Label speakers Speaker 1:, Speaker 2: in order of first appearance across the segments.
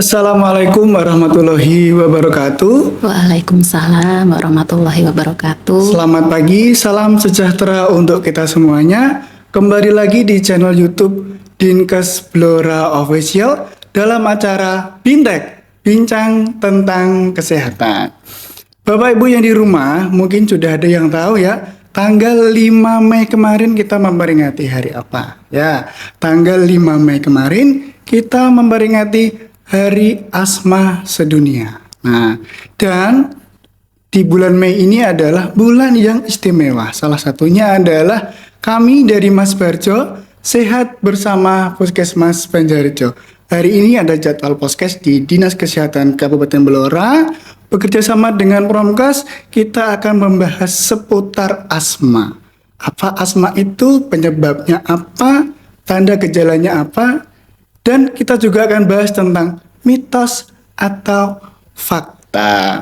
Speaker 1: Assalamualaikum warahmatullahi wabarakatuh.
Speaker 2: Waalaikumsalam warahmatullahi wabarakatuh.
Speaker 1: Selamat pagi, salam sejahtera untuk kita semuanya. Kembali lagi di channel YouTube Dinkes Blora Official dalam acara Bintek, Bincang tentang Kesehatan. Bapak Ibu yang di rumah mungkin sudah ada yang tahu ya, tanggal 5 Mei kemarin kita memperingati hari apa? Ya, tanggal 5 Mei kemarin kita memperingati Hari Asma Sedunia. Nah, dan di bulan Mei ini adalah bulan yang istimewa. Salah satunya adalah kami dari Mas Barjo Sehat Bersama Puskesmas Banjarjo. Hari ini ada jadwal podcast di Dinas Kesehatan Kabupaten Blora. Bekerja sama dengan Promkes, kita akan membahas seputar asma. Apa asma itu, penyebabnya apa, tanda gejalanya apa, dan kita juga akan bahas tentang mitos atau fakta.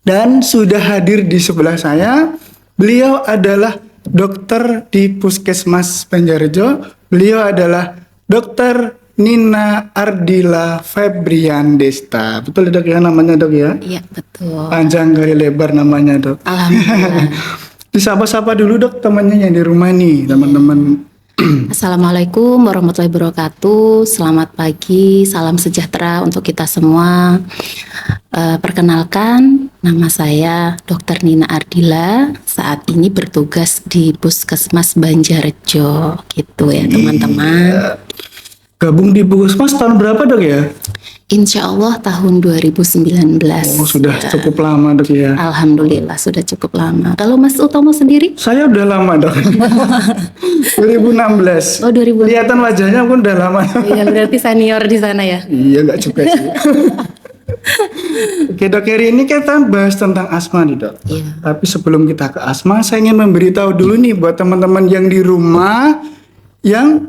Speaker 1: Dan sudah hadir di sebelah saya, beliau adalah dokter di Puskesmas Banjarjo. Beliau adalah Dokter Nina Ardila Febrian Desta. Betul dok ya namanya dok ya?
Speaker 2: Iya betul.
Speaker 1: Panjang kali lebar namanya dok.
Speaker 2: Alhamdulillah.
Speaker 1: Disapa-sapa dulu dok temannya yang di rumah nih, teman-teman.
Speaker 2: Assalamualaikum warahmatullahi wabarakatuh. Selamat pagi, salam sejahtera untuk kita semua. Perkenalkan, nama saya Dr. Nina Ardila. Saat ini bertugas di Puskesmas Banjarjo, gitu ya teman-teman.
Speaker 1: Gabung di Puskesmas tahun berapa dok ya?
Speaker 2: Insya Allah tahun 2019.
Speaker 1: Oh sudah cukup lama dok ya.
Speaker 2: Alhamdulillah sudah cukup lama. Kalau Mas Utomo sendiri?
Speaker 1: Saya udah lama dok. 2016.
Speaker 2: Oh 2016.
Speaker 1: Kelihatan wajahnya pun udah lama.
Speaker 2: Iya berarti senior di sana ya.
Speaker 1: Iya nggak juga sih. Oke dok, hari ini kita bahas tentang asma nih dok.
Speaker 2: Iya.
Speaker 1: Tapi sebelum kita ke asma, saya ingin memberitahu dulu nih buat teman-teman yang di rumah yang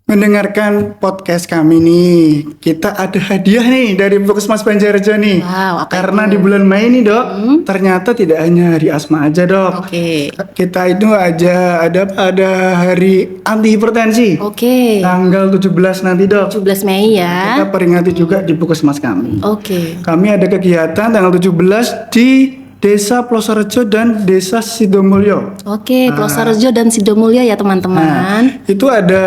Speaker 1: mendengarkan podcast kami nih, kita ada hadiah nih dari Puskesmas Banjarjo nih.
Speaker 2: Wow, apa
Speaker 1: karena
Speaker 2: itu?
Speaker 1: di bulan Mei nih dok, ternyata tidak hanya hari asma aja dok.
Speaker 2: Oke.
Speaker 1: Kita itu ada hari anti hipertensi.
Speaker 2: Oke.
Speaker 1: Tanggal 17 nanti dok.
Speaker 2: 17 Mei ya.
Speaker 1: Kita peringati juga di Puskesmas kami.
Speaker 2: Oke.
Speaker 1: Kami ada kegiatan tanggal 17 di Desa Plosorejo dan Desa Sidomulyo.
Speaker 2: Oke, Plosorejo dan Sidomulyo ya teman-teman.
Speaker 1: Itu ada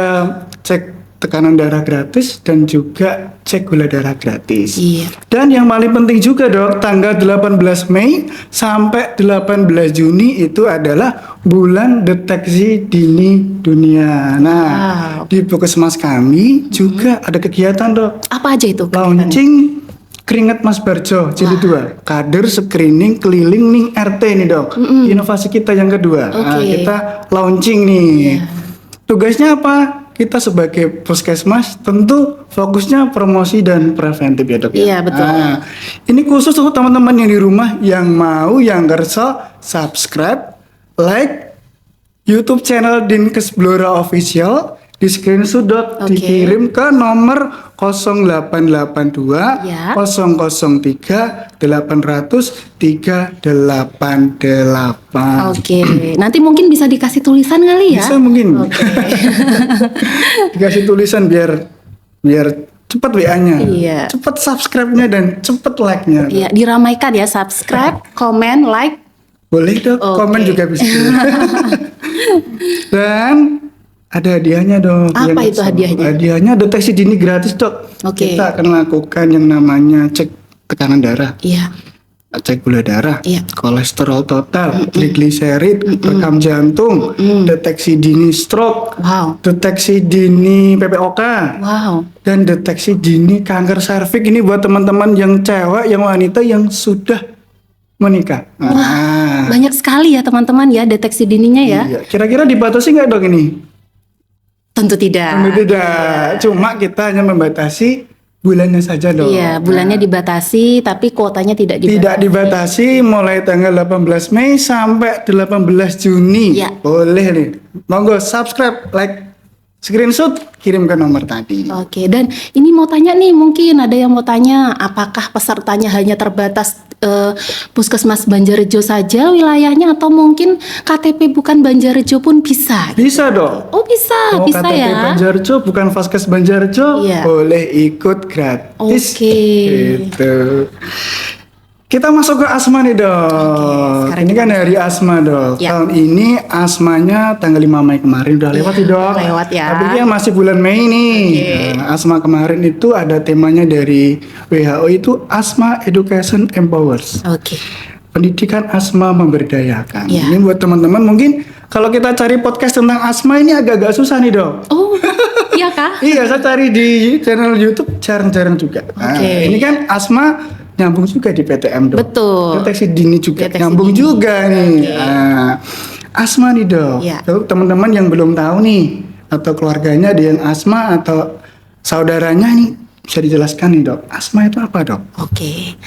Speaker 1: cek tekanan darah gratis dan juga cek gula darah gratis.
Speaker 2: Iya.
Speaker 1: Dan yang paling penting juga dok, tanggal 18 Mei sampai 18 Juni itu adalah bulan deteksi dini dunia. Nah, di Puskesmas kami juga ada kegiatan dok.
Speaker 2: Apa aja itu?
Speaker 1: Launching Keringat Mas Barjo jilid 2, kader screening keliling ning RT nih dok. Inovasi kita yang kedua. Nah,
Speaker 2: Oke.
Speaker 1: kita launching nih. Tugasnya apa? Kita sebagai puskesmas tentu fokusnya promosi dan preventif ya dok.
Speaker 2: Iya, betul.
Speaker 1: Nah, ini khusus untuk teman-teman yang di rumah yang mau, yang kerso subscribe, like YouTube channel Dinkes Blora Official. Di screenshot dok,
Speaker 2: Oke.
Speaker 1: dikirim ke nomor 0882
Speaker 2: Ya.
Speaker 1: 003 800 388.
Speaker 2: Oke. Nanti mungkin bisa dikasih tulisan kali ya?
Speaker 1: Bisa mungkin.
Speaker 2: Oke.
Speaker 1: Dikasih tulisan biar cepat WA-nya,
Speaker 2: Iya.
Speaker 1: cepat subscribe-nya dan cepat like-nya.
Speaker 2: Iya, diramaikan ya, subscribe, komen, like.
Speaker 1: Boleh dok,
Speaker 2: Oke.
Speaker 1: komen juga bisa. Dan ada hadiahnya dok.
Speaker 2: Apa
Speaker 1: Yang
Speaker 2: itu hadiahnya?
Speaker 1: Hadiahnya deteksi dini gratis dok.
Speaker 2: Oke.
Speaker 1: Kita akan lakukan yang namanya cek tekanan darah,
Speaker 2: Iya.
Speaker 1: cek gula darah,
Speaker 2: Iya.
Speaker 1: kolesterol total, trigliserid, rekam jantung, deteksi dini stroke,
Speaker 2: Wow.
Speaker 1: deteksi dini PPOK,
Speaker 2: Wow.
Speaker 1: dan deteksi dini kanker serviks. Ini buat teman-teman yang cewek, yang wanita yang sudah menikah. Nah,
Speaker 2: Banyak sekali ya teman-teman ya deteksi dininya ya.
Speaker 1: iya. Kira-kira dibatasi nggak dok ini?
Speaker 2: Tentu tidak.
Speaker 1: Tentu tidak. Cuma kita hanya membatasi bulannya saja dok.
Speaker 2: Iya, bulannya dibatasi tapi kuotanya tidak dibatasi.
Speaker 1: Tidak dibatasi mulai tanggal 18 Mei sampai 18 Juni.
Speaker 2: Iya.
Speaker 1: Boleh nih. Monggo subscribe, like, screenshot, kirim ke nomor tadi.
Speaker 2: Oke, dan ini mau tanya nih, mungkin ada yang mau tanya, apakah pesertanya hanya terbatas Puskesmas Banjarrejo saja wilayahnya atau mungkin KTP bukan Banjarrejo pun bisa?
Speaker 1: Bisa dong.
Speaker 2: Oh bisa,
Speaker 1: Mau
Speaker 2: bisa
Speaker 1: KTP
Speaker 2: ya.
Speaker 1: Banjarjo bukan Vaskes Banjarjo,
Speaker 2: Iya.
Speaker 1: boleh ikut gratis.
Speaker 2: Oke.
Speaker 1: Gitu. Kita masuk ke asma nih dok.
Speaker 2: sekarang
Speaker 1: Ini
Speaker 2: kita
Speaker 1: kan hari asma dok.
Speaker 2: Ya.
Speaker 1: Tahun ini asmanya tanggal 5 Mei kemarin udah lewat nih dok.
Speaker 2: lewat ya.
Speaker 1: Tapi dia masih bulan Mei nih.
Speaker 2: Oke.
Speaker 1: Nah, asma kemarin itu ada temanya dari WHO itu Asma Education Empowers.
Speaker 2: Oke.
Speaker 1: Pendidikan asma memberdayakan.
Speaker 2: Ya.
Speaker 1: Ini buat teman-teman mungkin kalau kita cari podcast tentang asma ini agak-agak susah nih dok.
Speaker 2: Oh, iya kah?
Speaker 1: Iya, saya cari di channel YouTube jarang-jarang juga. Nah,
Speaker 2: Oke.
Speaker 1: ini kan asma nyambung juga di PTM dok.
Speaker 2: Betul.
Speaker 1: Deteksi dini juga
Speaker 2: Deteksi
Speaker 1: nyambung
Speaker 2: dini.
Speaker 1: juga nih.
Speaker 2: Oke.
Speaker 1: Nah, asma nih dok.
Speaker 2: Iya.
Speaker 1: Tuh, teman-teman yang belum tahu nih atau keluarganya ada yang asma atau saudaranya nih bisa dijelaskan nih dok. Asma itu apa dok?
Speaker 2: Oke,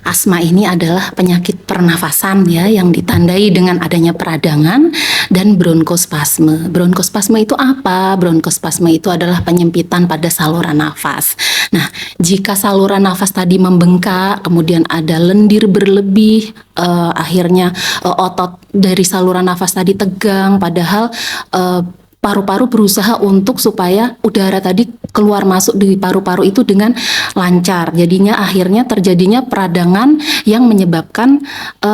Speaker 2: asma ini adalah penyakit pernafasan ya yang ditandai dengan adanya peradangan dan bronkospasme. Bronkospasme itu apa? Bronkospasme itu adalah penyempitan pada saluran nafas. Nah, jika saluran nafas tadi membengkak, kemudian ada lendir berlebih, akhirnya otot dari saluran nafas tadi tegang, padahal paru-paru berusaha untuk supaya udara tadi keluar masuk di paru-paru itu dengan lancar. Jadinya akhirnya terjadinya peradangan yang menyebabkan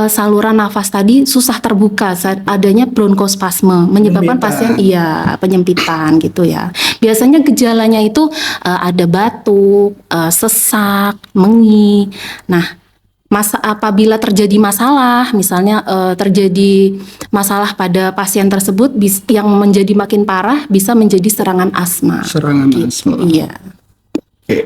Speaker 2: saluran nafas tadi susah terbuka saat adanya bronkospasme, menyebabkan
Speaker 1: Penyempitan.
Speaker 2: pasien penyempitan gitu ya. Biasanya gejalanya itu ada batuk, sesak, mengi. Nah, apabila terjadi masalah, misalnya terjadi masalah pada pasien tersebut yang menjadi makin parah bisa menjadi serangan asma.
Speaker 1: Serangan
Speaker 2: Gitu,
Speaker 1: asma.
Speaker 2: iya.
Speaker 1: Oke.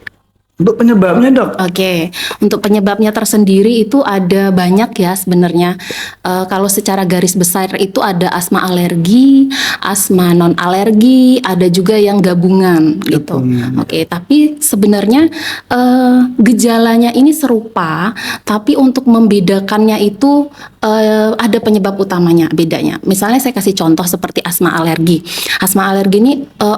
Speaker 1: Untuk penyebabnya dok?
Speaker 2: Oke, untuk penyebabnya tersendiri itu ada banyak ya sebenarnya. Kalau secara garis besar itu ada asma alergi, asma non alergi, ada juga yang gabungan gitu.
Speaker 1: Gabungan.
Speaker 2: Oke, tapi sebenarnya gejalanya ini serupa, tapi untuk membedakannya itu ada penyebab utamanya bedanya. Misalnya saya kasih contoh seperti asma alergi. Asma alergi ini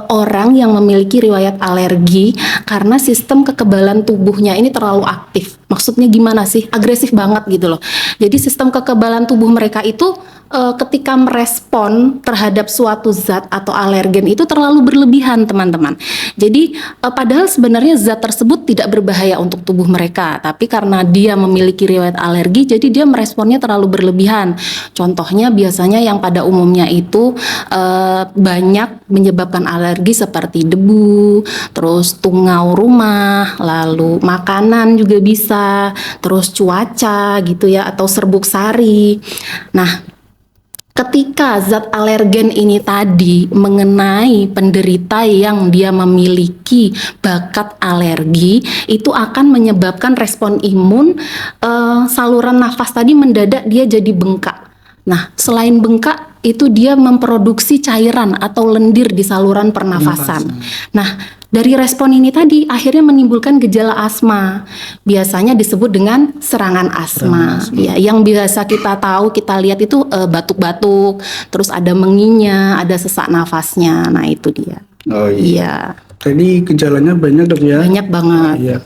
Speaker 2: orang yang memiliki riwayat alergi karena sistem kekebalan tubuhnya ini terlalu aktif. Maksudnya gimana sih? Agresif banget gitu loh. Jadi sistem kekebalan tubuh mereka itu ketika merespon terhadap suatu zat atau alergen itu terlalu berlebihan teman-teman. Jadi padahal sebenarnya zat tersebut tidak berbahaya untuk tubuh mereka, tapi karena dia memiliki riwayat alergi, jadi dia meresponnya terlalu berlebihan. Contohnya biasanya yang pada umumnya itu banyak menyebabkan alergi seperti debu, terus tungau rumah, lalu makanan juga bisa, terus cuaca gitu ya, atau serbuk sari. Nah, ketika zat alergen ini tadi mengenai penderita yang dia memiliki bakat alergi, itu akan menyebabkan respon imun saluran nafas tadi mendadak dia jadi bengkak. Nah, selain bengkak, itu dia memproduksi cairan atau lendir di saluran pernafasan. Nah, dari respon ini tadi akhirnya menimbulkan gejala asma. Biasanya disebut dengan serangan asma. Ya, yang biasa kita tahu, kita lihat itu batuk-batuk, terus ada menginya, ada sesak nafasnya. Nah, itu dia.
Speaker 1: Oh iya.
Speaker 2: Iya,
Speaker 1: Tadi gejalanya banyak dok ya?
Speaker 2: banyak banget.
Speaker 1: Iya.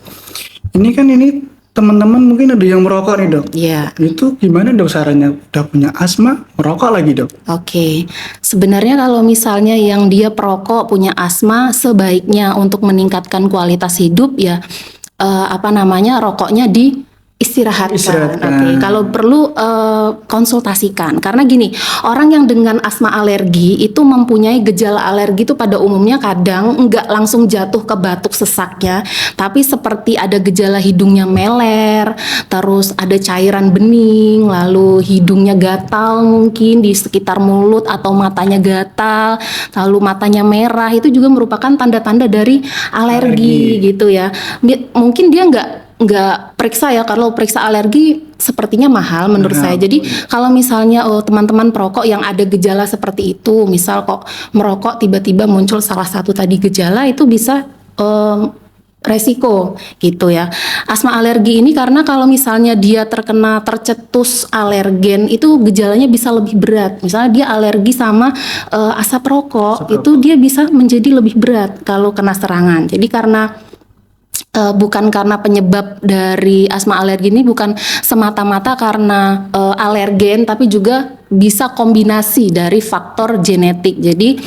Speaker 1: Ini teman-teman mungkin ada yang merokok nih dok.
Speaker 2: Iya.
Speaker 1: Itu gimana dok sarannya? Udah punya asma, merokok lagi dok?
Speaker 2: Oke, sebenarnya kalau misalnya yang dia perokok punya asma, sebaiknya untuk meningkatkan kualitas hidup ya rokoknya istirahatkan.
Speaker 1: Istirahatkan.
Speaker 2: Oke, kalau perlu konsultasikan. Karena gini, orang yang dengan asma alergi itu mempunyai gejala alergi itu pada umumnya kadang enggak langsung jatuh ke batuk sesaknya, tapi seperti ada gejala hidungnya meler, terus ada cairan bening, lalu hidungnya gatal mungkin di sekitar mulut atau matanya gatal, lalu matanya merah, itu juga merupakan tanda-tanda dari alergi gitu ya. Mungkin dia nggak periksa ya, kalau periksa alergi sepertinya mahal menurut saya. Jadi kalau misalnya teman-teman perokok yang ada gejala seperti itu, misal kok merokok tiba-tiba muncul salah satu tadi gejala, itu bisa resiko gitu ya. Asma alergi ini karena kalau misalnya dia tercetus alergen itu gejalanya bisa lebih berat. Misalnya dia alergi sama asap rokok, itu dia bisa menjadi lebih berat kalau kena serangan. Jadi karena bukan karena penyebab dari asma alergi ini bukan semata-mata karena alergen, tapi juga bisa kombinasi dari faktor genetik. Jadi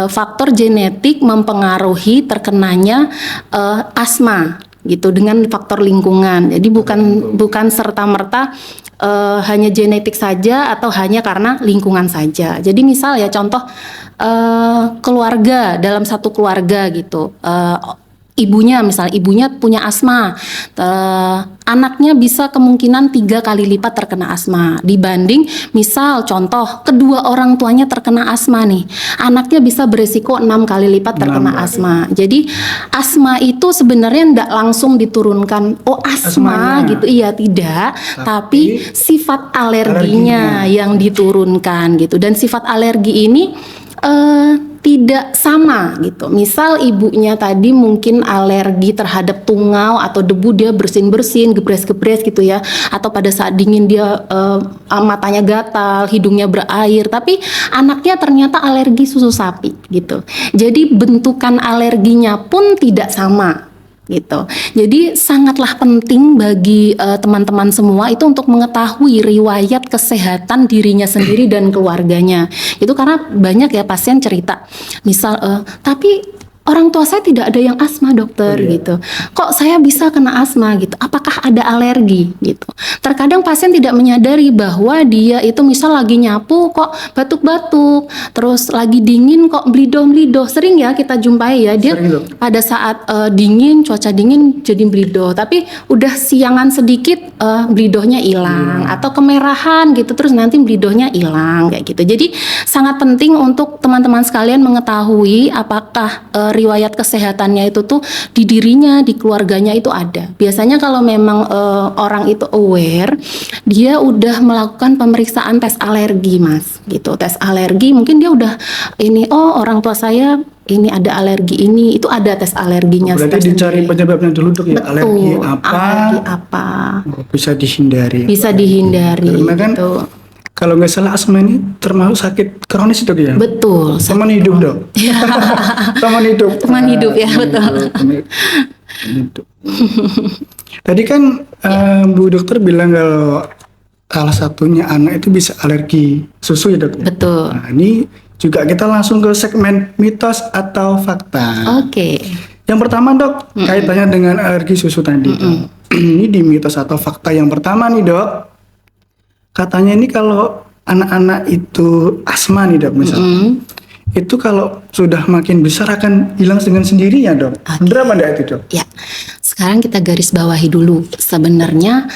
Speaker 2: faktor genetik mempengaruhi terkenanya asma gitu dengan faktor lingkungan. Jadi bukan serta-merta hanya genetik saja atau hanya karena lingkungan saja. Jadi misal ya contoh keluarga, dalam satu keluarga gitu, ibunya punya asma, anaknya bisa kemungkinan 3 kali lipat terkena asma dibanding misal contoh kedua orang tuanya terkena asma nih, anaknya bisa beresiko 6 kali lipat terkena asma. Jadi asma itu sebenarnya tidak langsung diturunkan asma gitu, iya tidak, tapi sifat alerginya yang diturunkan gitu. Dan sifat alergi ini tidak sama gitu. Misal ibunya tadi mungkin alergi terhadap tungau atau debu, dia bersin-bersin, gepres-gepres gitu ya. Atau pada saat dingin dia matanya gatal, hidungnya berair. Tapi anaknya ternyata alergi susu sapi gitu. Jadi bentukan alerginya pun tidak sama gitu. Jadi sangatlah penting bagi teman-teman semua itu untuk mengetahui riwayat kesehatan dirinya sendiri dan keluarganya. Itu karena banyak ya pasien cerita, misal tapi orang tua saya tidak ada yang asma dokter gitu. Kok saya bisa kena asma gitu? Apakah ada alergi gitu? Terkadang pasien tidak menyadari bahwa dia itu misal lagi nyapu kok batuk-batuk, terus lagi dingin kok blido-blido. Sering ya kita jumpai ya, dia pada saat dingin, cuaca dingin jadi blido, tapi udah siangan sedikit blidonya hilang atau kemerahan gitu, terus nanti blidonya hilang kayak gitu. Jadi sangat penting untuk teman-teman sekalian mengetahui apakah riwayat kesehatannya itu tuh di dirinya, di keluarganya itu ada. Biasanya kalau memang orang itu aware, dia udah melakukan pemeriksaan tes alergi, Mas, gitu. Tes alergi, mungkin dia udah ini, oh orang tua saya ini ada alergi ini, itu ada tes alerginya.
Speaker 1: Berarti dicari penyebabnya dulu dok ya.
Speaker 2: Betul,
Speaker 1: alergi apa? Bisa dihindari.
Speaker 2: Bisa dihindari.
Speaker 1: Karena kan
Speaker 2: gitu.
Speaker 1: Kalau nggak salah asma ini termasuk sakit kronis dok ya?
Speaker 2: Betul.
Speaker 1: Teman hidup dok. Teman hidup.
Speaker 2: Teman hidup ya, betul.
Speaker 1: Teman hidup. Tadi kan Bu Dokter bilang kalau salah satunya anak itu bisa alergi susu ya dok?
Speaker 2: Betul.
Speaker 1: Nah, ini juga kita langsung ke segmen mitos atau fakta.
Speaker 2: Oke.
Speaker 1: Yang pertama dok, kaitannya dengan alergi susu tadi. Ini di mitos atau fakta yang pertama nih dok. Katanya ini kalau anak-anak itu asma nih dok misalnya, itu kalau sudah makin besar akan hilang dengan sendirinya dok. Bener apa enggak itu dok?
Speaker 2: Ya, sekarang kita garis bawahi dulu. Sebenarnya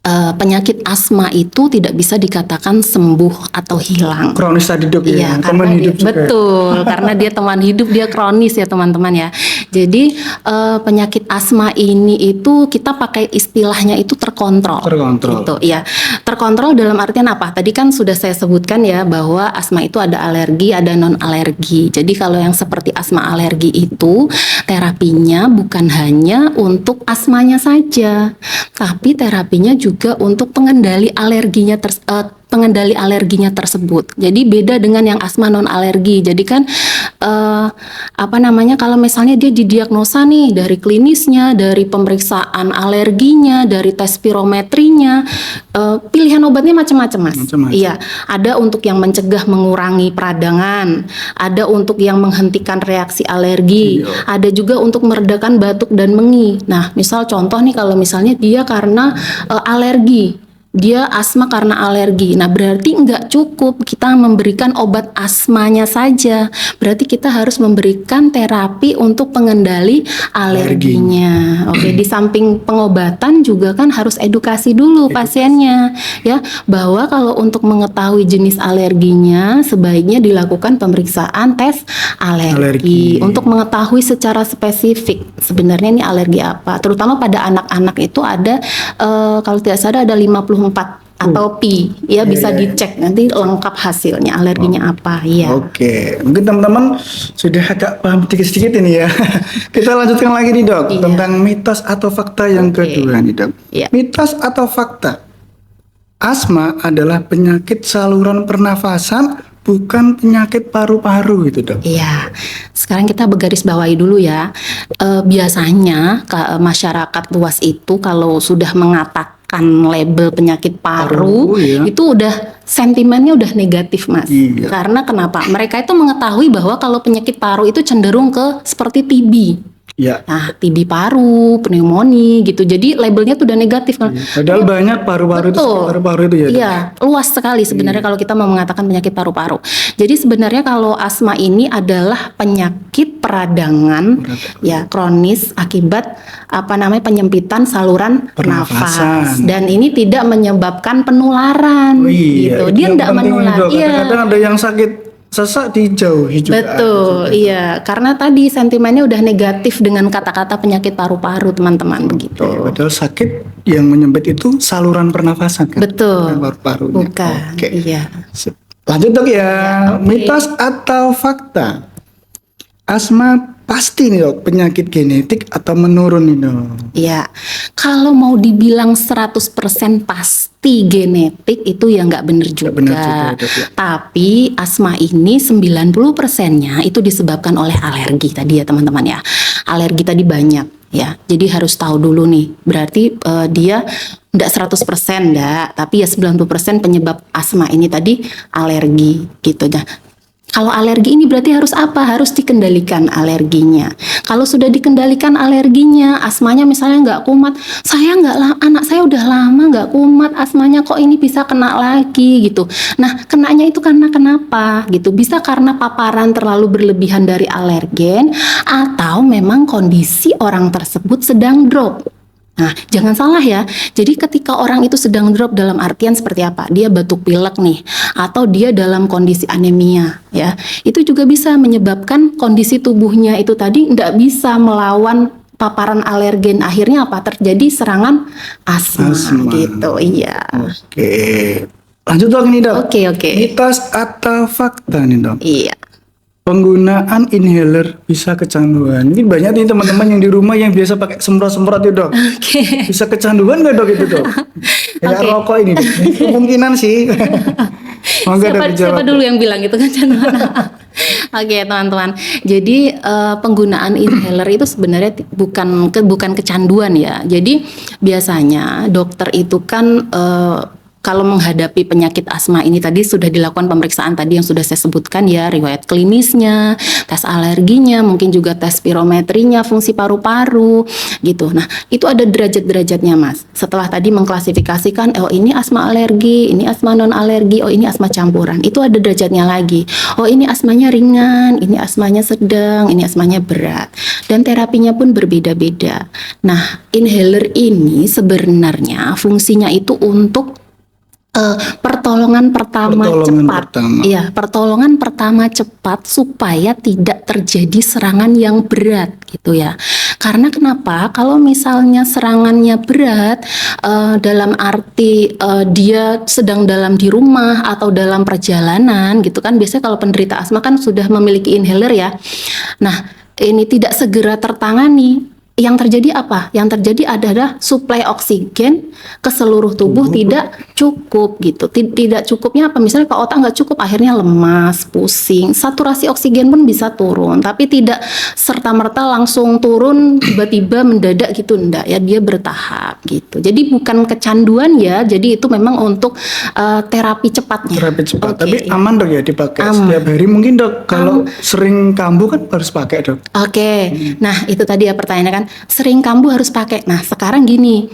Speaker 2: penyakit asma itu tidak bisa dikatakan sembuh atau hilang.
Speaker 1: Kronis tadi dok ya, teman hidup juga.
Speaker 2: Betul, karena dia teman hidup, dia kronis ya teman-teman ya. Jadi penyakit asma ini itu kita pakai istilahnya itu terkontrol.
Speaker 1: Terkontrol.
Speaker 2: Gitu, ya. Terkontrol dalam artian apa? Tadi kan sudah saya sebutkan ya bahwa asma itu ada alergi, ada non alergi. Jadi kalau yang seperti asma alergi itu terapinya bukan hanya untuk asmanya saja, tapi terapinya juga untuk pengendali alerginya tersebut. Jadi beda dengan yang asma non alergi. Jadi kan kalau misalnya dia didiagnosa nih dari klinisnya, dari pemeriksaan alerginya, dari tes spirometrinya, pilihan obatnya macam-macam Mas. Iya, ada untuk yang mencegah mengurangi peradangan, ada untuk yang menghentikan reaksi alergi, ada juga untuk meredakan batuk dan mengi. Nah, misal contoh nih kalau misalnya dia karena alergi, dia asma karena alergi. Nah, berarti nggak cukup kita memberikan obat asmanya saja. Berarti kita harus memberikan terapi untuk pengendali alerginya. Oke, di samping pengobatan juga kan harus edukasi dulu pasiennya ya, bahwa kalau untuk mengetahui jenis alerginya sebaiknya dilakukan pemeriksaan tes alergi. Untuk mengetahui secara spesifik sebenarnya ini alergi apa. Terutama pada anak-anak itu ada kalau tidak salah ada 54 atau pi ya, bisa dicek nanti lengkap hasilnya alerginya apa ya.
Speaker 1: Oke, mungkin teman-teman sudah agak paham sedikit-sedikit ini ya. Kita lanjutkan lagi nih dok, tentang mitos atau fakta yang kedua nih dok. Mitos atau fakta, asma adalah penyakit saluran pernafasan bukan penyakit paru-paru gitu dok.
Speaker 2: Iya, sekarang kita bergaris bawahi dulu ya. Biasanya masyarakat luas itu kalau sudah mengatakan label penyakit paru,
Speaker 1: Iya.
Speaker 2: itu udah sentimennya udah negatif mas.
Speaker 1: Iya.
Speaker 2: Karena kenapa? Mereka itu mengetahui bahwa kalau penyakit paru itu cenderung ke seperti TB.
Speaker 1: Ya.
Speaker 2: Nah, TB paru, pneumonia gitu. Jadi labelnya tuh udah negatif kan.
Speaker 1: Padahal banyak paru-paru itu,
Speaker 2: Betul.
Speaker 1: paru-paru itu ya. Dok?
Speaker 2: Iya, luas sekali sebenarnya kalau kita mau mengatakan penyakit paru-paru. Jadi sebenarnya kalau asma ini adalah penyakit peradangan ya kronis akibat penyempitan saluran
Speaker 1: Pernafasan.
Speaker 2: nafas. Dan ini tidak menyebabkan penularan
Speaker 1: Oh, iya.
Speaker 2: gitu.
Speaker 1: Itu
Speaker 2: Dia
Speaker 1: yang
Speaker 2: tidak
Speaker 1: penting,
Speaker 2: menular.
Speaker 1: Dok.
Speaker 2: Iya.
Speaker 1: Kadang-kadang ada yang sakit sesak dijauhi juga.
Speaker 2: Betul, iya. Karena tadi sentimennya udah negatif dengan kata-kata penyakit paru-paru, teman-teman, begitu.
Speaker 1: Padahal sakit yang menyempit itu saluran pernafasan kan.
Speaker 2: Betul.
Speaker 1: Bukan paru-parunya.
Speaker 2: Bukan.
Speaker 1: Oke.
Speaker 2: Iya.
Speaker 1: Lanjut dok ya.
Speaker 2: oke.
Speaker 1: Mitos atau fakta? Asma pasti nih dok penyakit genetik atau menurun nih dok.
Speaker 2: Ya, kalau mau dibilang 100% pasti genetik itu ya nggak bener juga.
Speaker 1: bener juga, Dok, ya.
Speaker 2: Tapi asma ini 90%-nya itu disebabkan oleh alergi tadi ya teman-teman ya. Alergi tadi banyak ya. Jadi harus tahu dulu nih. Berarti dia nggak 100% enggak, tapi ya 90% penyebab asma ini tadi alergi gitu. Nah, kalau alergi ini berarti harus apa? Harus dikendalikan alerginya. Kalau sudah dikendalikan alerginya, asmanya misalnya nggak kumat, anak saya udah lama nggak kumat, asmanya kok ini bisa kena lagi gitu. Nah, kenanya itu karena kenapa gitu? Bisa karena paparan terlalu berlebihan dari alergen, atau memang kondisi orang tersebut sedang drop. Nah, jangan salah ya. Jadi ketika orang itu sedang drop dalam artian seperti apa? Dia batuk pilek nih, atau dia dalam kondisi anemia ya. Itu juga bisa menyebabkan kondisi tubuhnya itu tadi tidak bisa melawan paparan alergen. Akhirnya apa? Terjadi serangan asma. Gitu. Iya.
Speaker 1: Oke. Lanjut dok ini dok.
Speaker 2: Oke.
Speaker 1: Mitos atau fakta nih dok?
Speaker 2: Iya.
Speaker 1: Penggunaan inhaler bisa kecanduan. Ini banyak nih teman-teman yang di rumah yang biasa pakai semprot-semprot itu dok.
Speaker 2: Oke.
Speaker 1: Bisa kecanduan nggak dok itu dok? Kayak
Speaker 2: Oke.
Speaker 1: rokok ini dok. Kemungkinan sih. Mangga dok dijawab.
Speaker 2: Siapa dulu yang bilang itu kan canduan? Oke teman-teman, jadi penggunaan inhaler itu sebenarnya bukan kecanduan ya. Jadi biasanya dokter itu kan kalau menghadapi penyakit asma ini tadi sudah dilakukan pemeriksaan tadi yang sudah saya sebutkan ya, riwayat klinisnya, tes alerginya, mungkin juga tes spirometrinya, fungsi paru-paru gitu. Nah, itu ada derajat-derajatnya Mas. Setelah tadi mengklasifikasikan, oh ini asma alergi, ini asma non alergi, oh ini asma campuran. Itu ada derajatnya lagi. Oh ini asmanya ringan, ini asmanya sedang, ini asmanya berat. Dan terapinya pun berbeda-beda. Nah, inhaler ini sebenarnya fungsinya itu untuk pertolongan pertama cepat. Iya, pertolongan pertama cepat supaya tidak terjadi serangan yang berat gitu ya. Karena kenapa? Kalau misalnya serangannya berat dalam arti dia sedang di rumah atau dalam perjalanan gitu kan, biasanya kalau penderita asma kan sudah memiliki inhaler ya. Nah, ini tidak segera tertangani. Yang terjadi apa? Yang terjadi adalah suplai oksigen ke seluruh tubuh tidak cukup gitu. Tidak cukupnya apa? Misalnya ke otak nggak cukup, akhirnya lemas, pusing. Saturasi oksigen pun bisa turun, tapi tidak serta-merta langsung turun tiba-tiba mendadak gitu, enggak ya, dia bertahap gitu. Jadi bukan kecanduan ya, jadi itu memang untuk terapi cepatnya.
Speaker 1: Terapi cepat.
Speaker 2: Oke,
Speaker 1: Tapi aman dok ya dipakai setiap hari mungkin dok. Kalau sering kambuh kan harus pakai dok.
Speaker 2: Oke. Nah itu tadi ya pertanyaannya kan, sering kambuh harus pakai. Nah sekarang gini,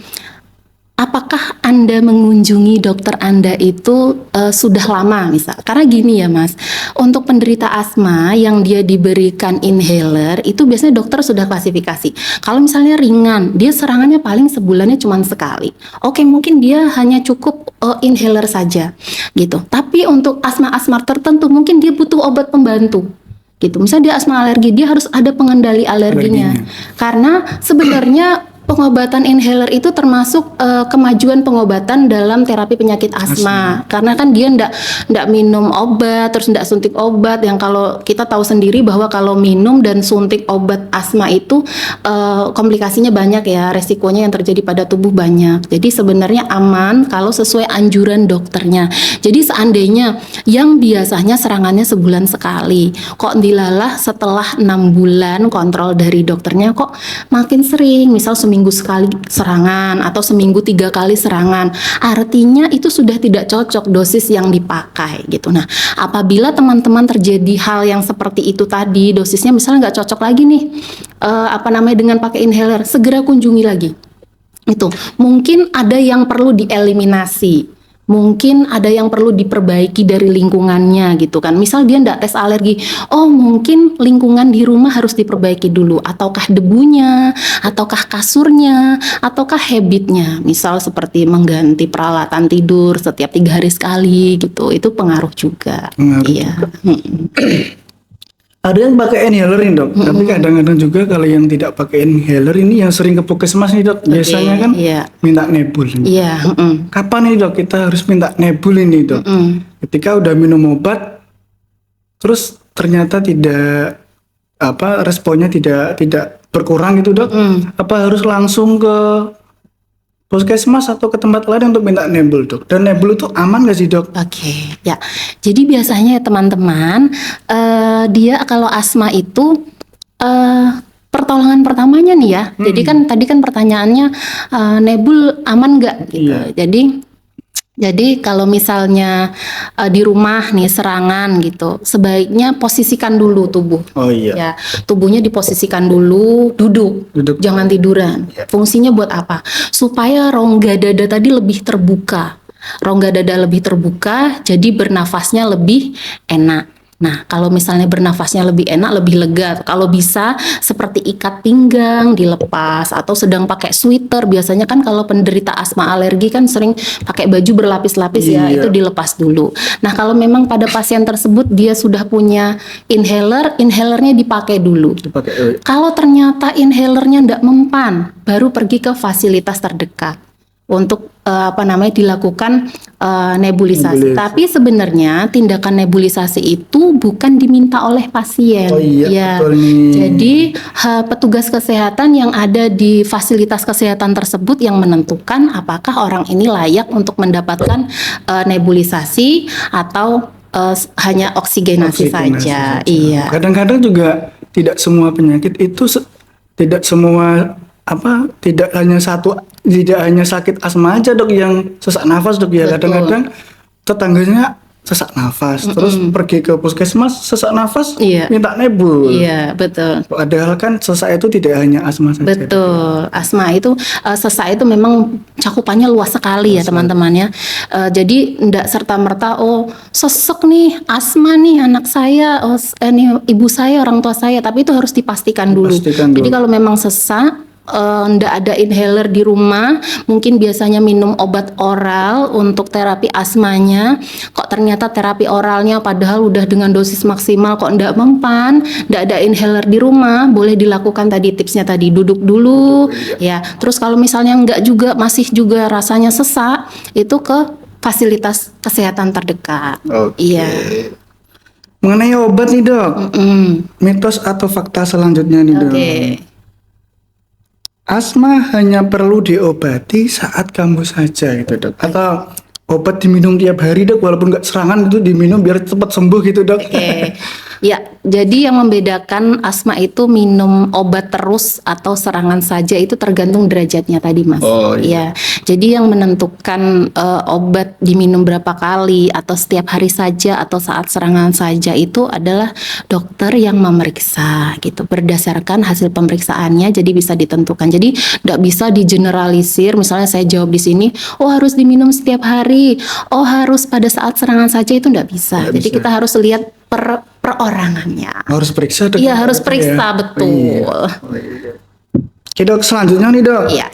Speaker 2: apakah Anda mengunjungi dokter Anda itu sudah lama misal? Karena gini ya Mas, untuk penderita asma yang dia diberikan inhaler itu biasanya dokter sudah klasifikasi. Kalau misalnya ringan, dia serangannya paling sebulannya cuma sekali. Oke, mungkin dia hanya cukup inhaler saja gitu. Tapi untuk asma-asma tertentu mungkin dia butuh obat pembantu. Gitu. Misalnya dia asma alergi, dia harus ada pengendali alerginya. Karena sebenarnya Pengobatan inhaler itu termasuk kemajuan pengobatan dalam terapi penyakit asma. Karena kan dia ndak minum obat, terus ndak suntik obat. Yang kalau kita tahu sendiri bahwa kalau minum dan suntik obat asma itu komplikasinya banyak ya, resikonya yang terjadi pada tubuh banyak. Jadi sebenarnya aman kalau sesuai anjuran dokternya. Jadi seandainya yang biasanya serangannya sebulan sekali, kok dilalah setelah 6 bulan kontrol dari dokternya kok makin sering, misal seminggu sekali serangan atau seminggu 3 kali serangan, artinya itu sudah tidak cocok dosis yang dipakai gitu. Nah, apabila teman-teman terjadi hal yang seperti itu tadi, dosisnya misalnya nggak cocok lagi nih, dengan pakai inhaler, segera kunjungi lagi. Itu mungkin ada yang perlu dieliminasi. Mungkin ada yang perlu diperbaiki dari lingkungannya gitu kan. Misal dia ndak tes alergi, oh mungkin lingkungan di rumah harus diperbaiki dulu. Ataukah debunya, ataukah kasurnya, ataukah habitnya. Misal seperti mengganti peralatan tidur setiap 3 hari sekali gitu. Itu pengaruh juga. Iya.
Speaker 1: Ada yang pakai inhaler nih dok, tapi kadang-kadang juga kalau yang tidak pakai inhaler ini yang sering ke puskesmas nih dok, biasanya kan minta nebul.
Speaker 2: Iya.
Speaker 1: Kapan nih dok kita harus minta nebul ini dok? Ketika udah minum obat, terus ternyata tidak responnya tidak berkurang gitu dok? Apa harus langsung ke puskesmas atau ke tempat lain untuk minta nebul dok? Dan nebul itu aman gak sih dok?
Speaker 2: Oke, ya. Jadi biasanya ya teman-teman, dia kalau asma itu pertolongan pertamanya nih ya. Jadi kan tadi kan pertanyaannya nebul aman nggak gitu. Jadi kalau misalnya di rumah nih serangan gitu, sebaiknya posisikan dulu tubuh.
Speaker 1: Oh iya.
Speaker 2: Ya, tubuhnya diposisikan dulu, duduk. Jangan tiduran. Fungsinya buat apa? Supaya rongga dada tadi lebih terbuka. Rongga dada lebih terbuka, jadi bernafasnya lebih enak. Nah, kalau misalnya bernafasnya lebih enak, lebih lega, kalau bisa seperti ikat pinggang dilepas atau sedang pakai sweater. Biasanya kan kalau penderita asma alergi kan sering pakai baju berlapis-lapis ya, itu dilepas dulu. Nah, kalau memang pada pasien tersebut dia sudah punya inhalernya dipakai dulu. Kalau ternyata inhalernya tidak mempan, baru pergi ke fasilitas terdekat untuk dilakukan nebulisasi. Tapi sebenarnya tindakan nebulisasi itu bukan diminta oleh pasien.
Speaker 1: Oh iya,
Speaker 2: ya.
Speaker 1: Betul nih.
Speaker 2: Jadi petugas kesehatan yang ada di fasilitas kesehatan tersebut yang menentukan apakah orang ini layak untuk mendapatkan nebulisasi atau hanya oksigenasi saja. Iya.
Speaker 1: Kadang-kadang juga tidak semua penyakit itu tidak hanya sakit asma aja dok yang sesak nafas dok ya. Kadang-kadang tetangganya sesak nafas, terus pergi ke puskesmas sesak nafas, minta nebul.
Speaker 2: Iya, betul.
Speaker 1: Padahal kan sesak itu tidak hanya asma saja.
Speaker 2: Betul, asma itu sesak itu memang cakupannya luas sekali ya teman-teman ya. Jadi tidak serta-merta sesek nih asma nih anak saya, nih ibu saya, orang tua saya, tapi itu harus dipastikan dulu. Jadi kalau memang sesak, ndak ada inhaler di rumah, mungkin biasanya minum obat oral untuk terapi asmanya, kok ternyata terapi oralnya padahal udah dengan dosis maksimal kok ndak mempan, ndak ada inhaler di rumah, boleh dilakukan tadi tipsnya tadi, duduk dulu ya. Terus kalau misalnya nggak juga, masih juga rasanya sesak, itu ke fasilitas kesehatan terdekat. Iya.
Speaker 1: Mengenai obat nih dok, mitos atau fakta selanjutnya nih dok. Asma hanya perlu diobati saat kambuh saja gitu dok, atau obat diminum tiap hari dok, walaupun nggak serangan itu diminum biar cepat sembuh gitu dok.
Speaker 2: Ya, jadi yang membedakan asma itu minum obat terus atau serangan saja itu tergantung derajatnya tadi mas. Ya, jadi yang menentukan obat diminum berapa kali atau setiap hari saja atau saat serangan saja itu adalah dokter yang memeriksa gitu, berdasarkan hasil pemeriksaannya. Jadi bisa ditentukan. Jadi tidak bisa digeneralisir. Misalnya saya jawab di sini, harus diminum setiap hari, harus pada saat serangan saja, itu tidak bisa. Jadi kita harus lihat perorangannya.
Speaker 1: Harus periksa dok.
Speaker 2: Iya, harus periksa betul.
Speaker 1: Oke dok, selanjutnya nih dok.
Speaker 2: Iya.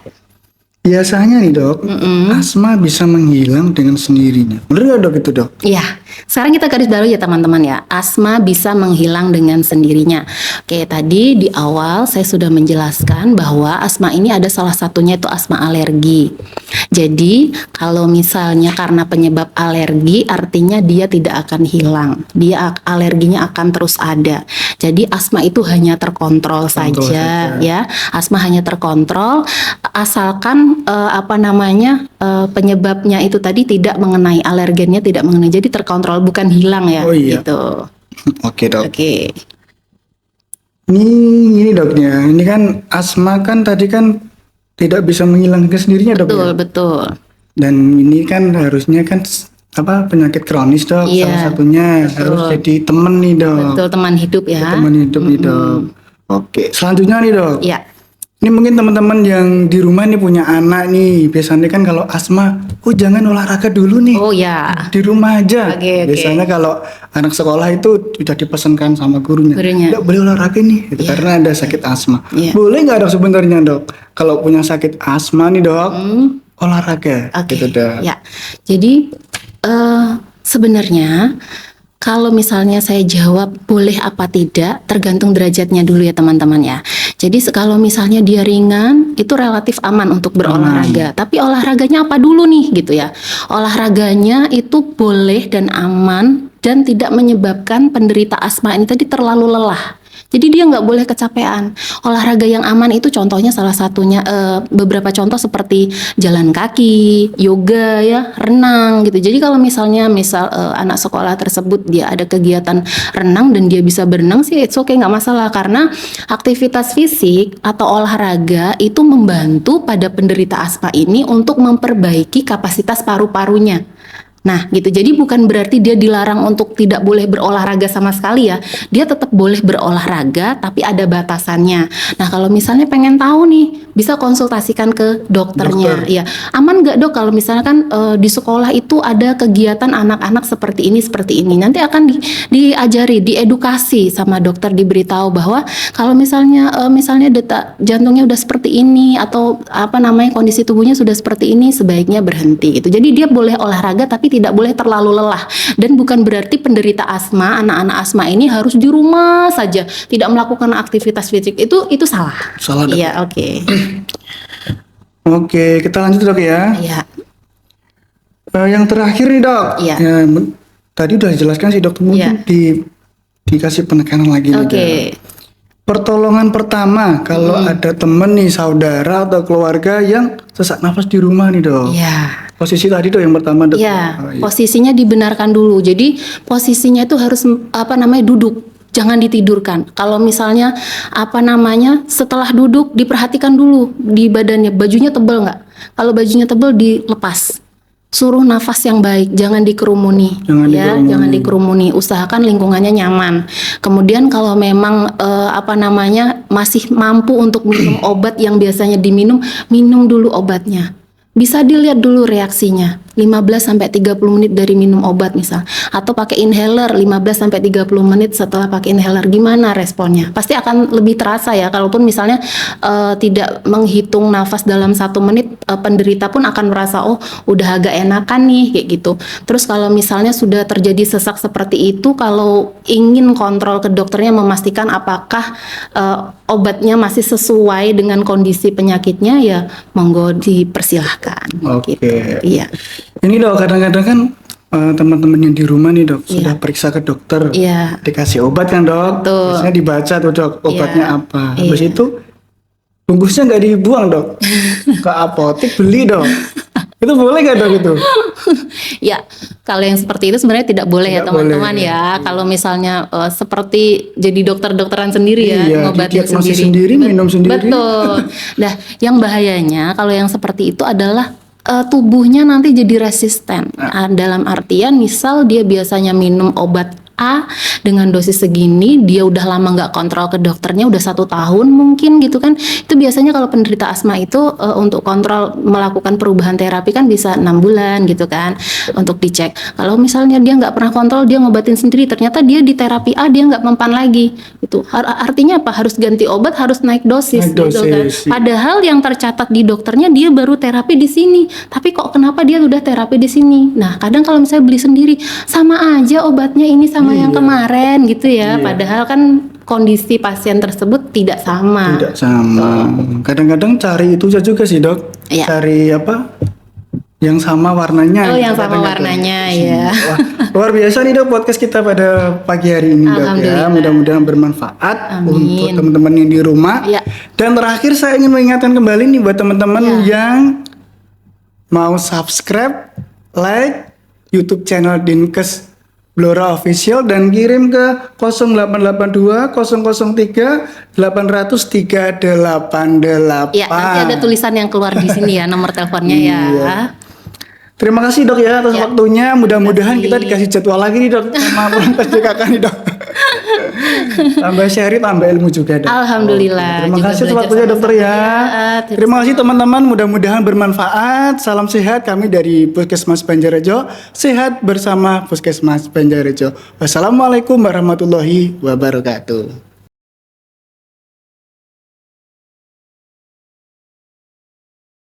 Speaker 1: Biasanya nih dok, asma bisa menghilang dengan sendirinya. Benar nggak dok itu dok?
Speaker 2: Iya. Sekarang kita garis bawahi ya teman-teman ya. Asma bisa menghilang dengan sendirinya. Oke, tadi di awal saya sudah menjelaskan bahwa asma ini ada salah satunya itu asma alergi. Jadi kalau misalnya karena penyebab alergi, artinya dia tidak akan hilang. Alerginya akan terus ada. Jadi asma itu hanya terkontrol saja ya. Asma hanya terkontrol asalkan penyebabnya itu tadi tidak mengenai alergennya, tidak mengenai, jadi terkontrol bukan hilang ya.
Speaker 1: Oh iya.
Speaker 2: Gitu.
Speaker 1: Oke dok.
Speaker 2: Oke.
Speaker 1: Ini doknya, ini kan asma kan tadi kan tidak bisa menghilang ke sendirinya dok.
Speaker 2: Betul,
Speaker 1: Ya?
Speaker 2: betul.
Speaker 1: Dan ini kan harusnya kan penyakit kronis dok,
Speaker 2: Iya,
Speaker 1: salah satunya
Speaker 2: betul.
Speaker 1: harus jadi teman nih dok.
Speaker 2: Betul, teman hidup ya.
Speaker 1: Teman hidup nih dok. Oke, selanjutnya nih dok.
Speaker 2: Iya.
Speaker 1: Ini mungkin teman-teman yang di rumah nih punya anak nih, biasanya kan kalau asma, jangan olahraga dulu nih.
Speaker 2: Oh ya.
Speaker 1: Di rumah aja.
Speaker 2: Oke.
Speaker 1: Biasanya kalau anak sekolah itu sudah dipesankan sama gurunya. Nggak boleh olahraga nih, gitu, karena ada sakit asma.
Speaker 2: Iya.
Speaker 1: Boleh nggak dok sebenarnya dok? Kalau punya sakit asma nih dok, olahraga,
Speaker 2: Oke.
Speaker 1: gitu dok.
Speaker 2: Ya. Jadi sebenarnya kalau misalnya saya jawab boleh apa tidak, tergantung derajatnya dulu ya teman-teman ya. Jadi kalau misalnya dia ringan, itu relatif aman untuk berolahraga. Tapi olahraganya apa dulu nih gitu ya. Olahraganya itu boleh dan aman dan tidak menyebabkan penderita asma ini tadi terlalu lelah. Jadi dia nggak boleh kecapean. Olahraga yang aman itu contohnya salah satunya beberapa contoh seperti jalan kaki, yoga ya, renang gitu. Jadi kalau misalnya anak sekolah tersebut dia ada kegiatan renang dan dia bisa berenang sih it's okay, nggak masalah, karena aktivitas fisik atau olahraga itu membantu pada penderita asma ini untuk memperbaiki kapasitas paru-parunya. Nah gitu, jadi bukan berarti dia dilarang untuk tidak boleh berolahraga sama sekali ya. Dia tetap boleh berolahraga tapi ada batasannya. Nah kalau misalnya pengen tahu nih, bisa konsultasikan ke dokternya. Ya, aman nggak dok kalau misalnya kan di sekolah itu ada kegiatan anak-anak seperti ini. Nanti akan diajari, diedukasi sama dokter, diberitahu bahwa kalau misalnya detak jantungnya udah seperti ini atau kondisi tubuhnya sudah seperti ini, sebaiknya berhenti gitu. Jadi dia boleh olahraga tapi tidak boleh terlalu lelah, dan bukan berarti penderita asma, anak-anak asma ini harus di rumah saja, tidak melakukan aktivitas fisik. Itu salah.
Speaker 1: Salah dok.
Speaker 2: Iya, oke.
Speaker 1: Oke, kita lanjut dok ya.
Speaker 2: Iya.
Speaker 1: Yang terakhir nih dok.
Speaker 2: Iya.
Speaker 1: Ya, tadi udah dijelaskan sih dok, mungkin dikasih penekanan lagi nih,
Speaker 2: Oke.
Speaker 1: Dok. Pertolongan pertama kalau ada temen nih, saudara atau keluarga yang sesak nafas di rumah nih dok.
Speaker 2: Iya.
Speaker 1: Posisi tadi dok yang pertama dok.
Speaker 2: Ya,
Speaker 1: Oh, iya.
Speaker 2: posisinya dibenarkan dulu. Jadi posisinya itu harus duduk, jangan ditidurkan. Kalau misalnya setelah duduk diperhatikan dulu di badannya, bajunya tebal nggak? Kalau bajunya tebal dilepas. Suruh nafas yang baik, jangan dikerumuni. Jangan dikerumuni. Usahakan lingkungannya nyaman. Kemudian kalau memang masih mampu untuk minum obat yang biasanya diminum, minum dulu obatnya. Bisa dilihat dulu reaksinya. 15-30 menit dari minum obat misal, atau pakai inhaler 15-30 menit setelah pakai inhaler, gimana responnya? Pasti akan lebih terasa ya. Kalaupun misalnya tidak menghitung nafas dalam 1 menit, penderita pun akan merasa udah agak enakan nih kayak gitu. Terus kalau misalnya sudah terjadi sesak seperti itu, kalau ingin kontrol ke dokternya, memastikan apakah obatnya masih sesuai dengan kondisi penyakitnya, ya monggo dipersilahkan.
Speaker 1: Oke.
Speaker 2: Gitu. Iya.
Speaker 1: Ini dok, kadang-kadang kan teman-teman yang di rumah nih dok sudah periksa ke dokter,
Speaker 2: Iya.
Speaker 1: dikasih obat kan dok,
Speaker 2: Betul.
Speaker 1: biasanya dibaca tuh dok obatnya
Speaker 2: Iya.
Speaker 1: apa, habis itu bungkusnya nggak dibuang dok, ke apotek beli dok, itu boleh nggak dok itu?
Speaker 2: Ya, kalau yang seperti itu sebenarnya tidak boleh ya
Speaker 1: Tidak
Speaker 2: teman-teman
Speaker 1: boleh.
Speaker 2: ya. Kalau misalnya seperti jadi dokter-dokteran sendiri ya,
Speaker 1: Iya,
Speaker 2: ngobatin
Speaker 1: didiagnosis
Speaker 2: sendiri.
Speaker 1: sendiri, minum sendiri.
Speaker 2: Betul. Nah, yang bahayanya kalau yang seperti itu adalah tubuhnya nanti jadi resisten. Dalam artian misal dia biasanya minum obat A dengan dosis segini, dia udah lama nggak kontrol ke dokternya, udah 1 tahun mungkin gitu kan. Itu biasanya kalau penderita asma itu untuk kontrol melakukan perubahan terapi kan bisa 6 bulan gitu kan untuk dicek. Kalau misalnya dia nggak pernah kontrol, dia ngobatin sendiri, ternyata dia di terapi A dia nggak mempan lagi. Itu artinya apa? Harus ganti obat, harus naik dosis,
Speaker 1: Naik
Speaker 2: gitu kan.
Speaker 1: dosis, iya.
Speaker 2: Padahal yang tercatat di dokternya dia baru terapi di sini, tapi kok kenapa dia udah terapi di sini? Nah, kadang kalau misalnya beli sendiri, sama aja obatnya ini sama yang
Speaker 1: Iya.
Speaker 2: kemarin gitu ya.
Speaker 1: Iya.
Speaker 2: Padahal kan kondisi pasien tersebut tidak sama.
Speaker 1: Tidak sama. Kadang-kadang cari itu juga sih dok.
Speaker 2: Iya.
Speaker 1: Cari apa? Yang sama warnanya.
Speaker 2: Oh,
Speaker 1: gitu
Speaker 2: yang sama
Speaker 1: kadang-kadang.
Speaker 2: warnanya, ya.
Speaker 1: Wah, luar biasa nih dok podcast kita pada pagi hari ini dok ya.
Speaker 2: Alhamdulillah.
Speaker 1: Mudah-mudahan bermanfaat
Speaker 2: Amin.
Speaker 1: untuk teman-teman yang di rumah.
Speaker 2: Iya.
Speaker 1: Dan terakhir saya ingin mengingatkan kembali nih buat teman-teman
Speaker 2: Iya.
Speaker 1: yang mau subscribe, like YouTube channel Dinkes Blora Official dan kirim ke 0882 003 800 388.
Speaker 2: Ya, nanti ada tulisan yang keluar di sini ya, nomor teleponnya ya.
Speaker 1: Iya. Terima kasih dok ya atas
Speaker 2: Ya.
Speaker 1: waktunya. Mudah-mudahan
Speaker 2: Terima
Speaker 1: kita
Speaker 2: kasih.
Speaker 1: dikasih jadwal lagi nih dok sama Pronkes JKK nih dok. Tambah sharing, tambah ilmu juga dok.
Speaker 2: Alhamdulillah.
Speaker 1: Terima
Speaker 2: juga
Speaker 1: kasih atas
Speaker 2: belajar
Speaker 1: waktunya dokter
Speaker 2: sama-sama
Speaker 1: ya.
Speaker 2: ya.
Speaker 1: Terima kasih teman-teman. Mudah-mudahan bermanfaat. Salam sehat kami dari Puskesmas Banjarrejo. Sehat bersama Puskesmas Banjarrejo. Wassalamualaikum warahmatullahi wabarakatuh.